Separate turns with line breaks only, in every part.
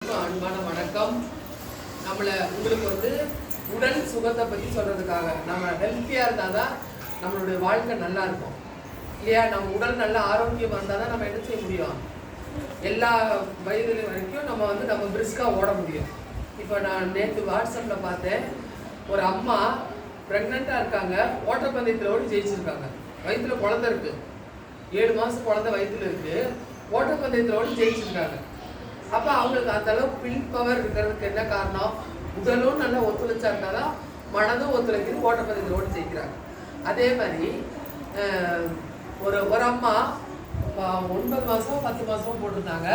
அனைவருக்கும் அன்பான வணக்கம். உங்களுக்கு உடல் சுகத்தை பற்றி சொல்கிறதுக்காக நம்ம ஹெல்த்தியாக இருந்தால் தான் நம்மளுடைய வாழ்க்கை நல்லா இருக்கும் இல்லையா? நம்ம உடல் நல்ல ஆரோக்கியமாக இருந்தால் தான் நம்ம என்ன செய்ய முடியும், எல்லா வயது வரைக்கும் நம்ம பிரிஸ்காக ஓட முடியும். இப்போ நான் நேற்று வாட்ஸ்அப்பில் பார்த்தேன், ஒரு அம்மா ப்ரெக்னெண்ட்டாக இருக்காங்க, ஓட்டப்பந்தயத்தில் ஓடி ஜெயிச்சிருக்காங்க. வயிற்றில் குழந்தை இருக்குது, 7 மாதம் குழந்தை வயிற்றில் இருக்குது, ஓட்டப்பந்தயத்தில் ஓடி ஜெயிச்சிருக்காங்க. அப்போ அவங்களுக்கு அந்தளவுக்கு வில் பவர் இருக்கிறதுக்கு என்ன காரணம்? உடலும் நல்லா ஒத்துழைச்சா இருந்தால் தான் மனதும் ஒத்துழைக்கிறது, ஓட்டப்பந்தயத்தில் ஓடி ஜெயிக்கிறாங்க. அதே மாதிரி ஒரு அம்மா 9 மாதம் 10 மாதம் போட்டிருந்தாங்க.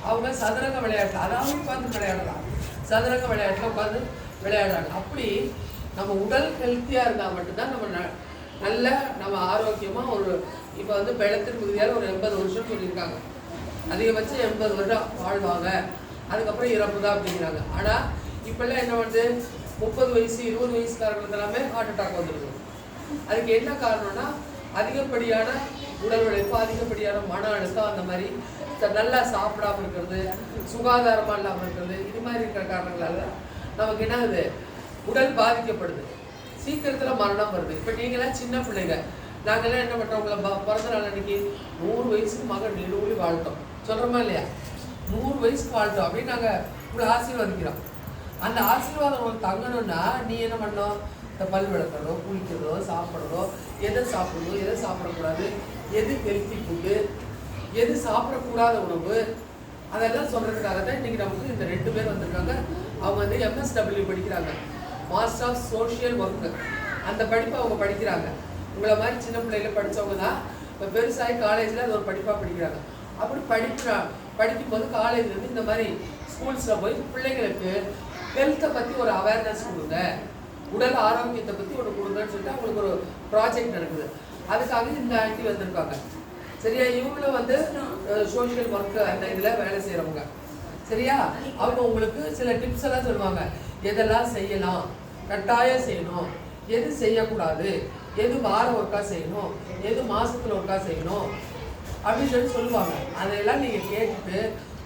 அவங்க சதுரங்க விளையாட்டில், அதாவது உட்காந்து விளையாடலாம், சதுரங்க விளையாட்டில் உட்காந்து விளையாடுறாங்க. அப்படி நம்ம உடல் ஹெல்த்தியாக இருந்தால் மட்டும்தான் நம்ம ஆரோக்கியமாக இப்போ பெலத்தின் புதியால் ஒரு 80 வருஷம் சொல்லியிருக்காங்க. அதிகபட்சம் 80 வருடம் வாழ்வாங்க, அதுக்கப்புறம் இறப்பு தான் அப்படிங்கிறாங்க. ஆனால் இப்போல்லாம் என்ன பண்ணுது, 30 வயசு 20 வயசுக்காரங்களுக்கு எல்லாமே ஹார்ட் அட்டாக் வந்துருக்கு. அதுக்கு என்ன காரணம்னா, அதிகப்படியான உடல் உழைப்பு, அதிகப்படியான மன அழுத்தம், அந்த மாதிரி நல்லா சாப்பிடாமல் இருக்கிறது, சுகாதாரமாக இல்லாமல் இருக்கிறது, இது மாதிரி இருக்கிற காரணங்களால நமக்கு என்ன ஆகுது, உடல் பாதிக்கப்படுது, சீக்கிரத்தில் மரணம் வருது. இப்போ நீங்களாம் சின்ன பிள்ளைங்க, நாங்கள்லாம் என்ன பண்ணுறோம், உங்களை பிறந்த நாள் அன்றைக்கி 100 வயசுக்கு மகன் நிறுவலி வாழ்த்தோம், சொல்கிறோமா இல்லையா? 100 வயசுக்கு வாழ்த்தோம் அப்படின்னு நாங்கள் உங்களை ஆசீர்வதிக்கிறோம். அந்த ஆசீர்வாதம் உங்களுக்கு தங்கணும்னா நீ என்ன பண்ணணும், இந்த பல் விளக்கிறதோ, குளிக்கிறதோ, சாப்பிட்றதோ, எதை சாப்பிடணும், எதை சாப்பிடக்கூடாது, எது ஹெல்த்தி ஃபுட்டு, எது சாப்பிடக்கூடாத உணவு, அதெல்லாம் சொல்கிறதுக்காக தான் இன்றைக்கி நமக்கு இந்த 2 பேர் வந்திருக்காங்க. அவங்க MSW படிக்கிறாங்க, மாஸ்டர் ஆஃப் சோஷியல் ஒர்க்கு. அந்த படிப்பை அவங்க படிக்கிறாங்க. உங்களை மாதிரி சின்ன பிள்ளைகள படித்தவங்க தான் இப்போ பெருசாகி காலேஜில் அது ஒரு படிப்பாக படிக்கிறாங்க. அப்படி படிக்கும்போது காலேஜ்லேருந்து இந்த மாதிரி ஸ்கூல்ஸில் போய் பிள்ளைங்களுக்கு ஹெல்த்தை பற்றி ஒரு அவேர்னஸ் கொடுங்க, உடல் ஆரோக்கியத்தை பற்றி ஒன்று கொடுங்கன்னு சொல்லிட்டு அவங்களுக்கு ஒரு ப்ராஜெக்ட் நடக்குது. அதுக்காக இந்த ஆண்டி வந்திருக்காங்க. சரியா? இவங்களும் சோஷியல் ஒர்க்கு அந்த இதில் வேலை செய்கிறவங்க. சரியா? அவங்க உங்களுக்கு சில டிப்ஸ் எல்லாம் சொல்லுவாங்க, எதெல்லாம் செய்யலாம், கட்டாயம் செய்யணும், எது செய்யக்கூடாது, எது வாரம் ஒருக்கா செய்யணும், எது மாதத்தில் ஒருக்கா செய்யணும் அப்படின்னு சொல்லுவாங்க. அதையெல்லாம் நீங்கள் கேட்டுட்டு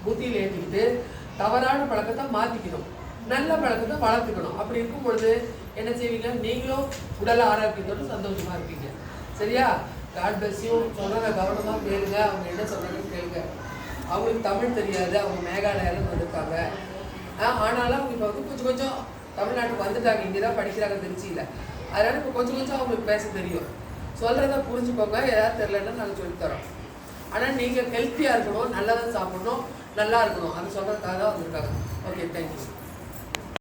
புத்தியில் ஏற்றிக்கிட்டு தவறான பழக்கத்தை மாற்றிக்கணும், நல்ல பழக்கத்தை வளர்த்துக்கணும். அப்படி இருக்கும் பொழுது என்ன செய்வீங்க, நீங்களும் உடல் ஆரோக்கியத்தோடு சந்தோஷமாக இருப்பீங்க. சரியா? God bless you. சொல்கிறத கவனமாக கேளுங்க, அவங்க என்ன சொல்கிறாங்கன்னு கேளுங்க. அவங்களுக்கு தமிழ் தெரியாது, அவங்க மேகாலயாவில் வந்திருக்காங்க. ஆனாலும் அவங்க இப்போ கொஞ்சம் தமிழ்நாட்டுக்கு வந்துட்டாங்க, இங்கே தான் படிக்கிறாங்க திருச்சியில். அதனால் இப்போ கொஞ்சம் அவங்களுக்கு பேச தெரியும். சொல்கிறத புரிஞ்சுக்கோங்க, ஏதாவது தெரிலன்னா நாங்கள் சொல்லித்தரோம். ஆனால் நீங்கள் ஹெல்த்தியாக இருக்கணும், நல்லா தான் சாப்பிடணும், நல்லா இருக்கணும், அது சொல்கிறதுக்காக தான் வந்திருக்காங்க. Okay, thank you.